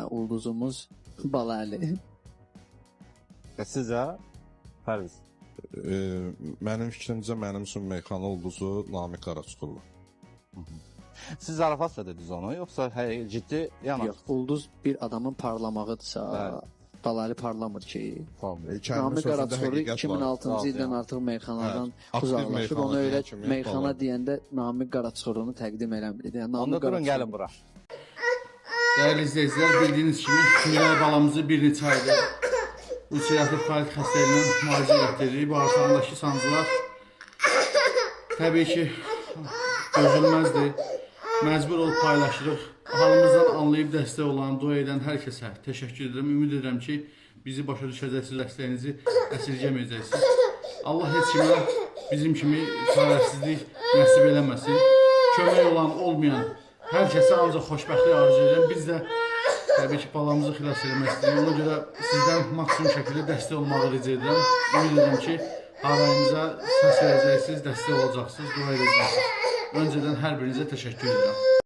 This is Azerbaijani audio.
ulduzumuz Balaəli. Sizə Pərviz. Mənim fikrimcə mənim üçün meyxana ulduzu Namiq Qaraçuxurlu. Siz zarafatla dediniz onu, yoxsa ciddi yana? Yox, ulduz bir adamın parlamağıdırsa, Bəli. Balaəli parlamır ki. Kəlmə Namiq sözündə Qaraçuxurlu həqiqət var. 2006-cı ildən artıq meyxanadan Aktiv uzaqlaşıb. Ona meyxana görə deyən kimi meyxana Balaəli. deyəndə Namiq Qaraçuxurlunu təqdim eləmir. Yəni Onda durun, gəlin bura. Değerli izleyiciler, bildiğiniz gibi Gülay balamızı bir neçə ayda ulserativ kolit xəstəliyindən müalicə etdiririk. Bağırsağındakı sancılar təbii ki dözülməzdir. Məcbur olub paylaşırıq. Halımızdan anlayıb dəstək olan, dua edən hər kəsə təşəkkür edirəm. Ümid edirəm ki, bizi başa düşəcəksiniz, dəstəyinizi əsirgəməyəcəksiniz. Allah heç kimə bizim kimi çarəsizlik nəsib eləməsin. Kömək olan, olmayan hər kəsə ancaq xoşbəxtlik arzu edirəm. Biz də təbii ki, balamızı xilas eləmək istəyirik. Ona görə sizdən maksimum şəkildə dəstək olmağı rica edirəm. Ümid edirəm ki, arayımıza səs verəcəksiniz, dəstək olacaqsınız, dua edəcəksiniz. Öncədən hər birinizə təşəkkür edirəm.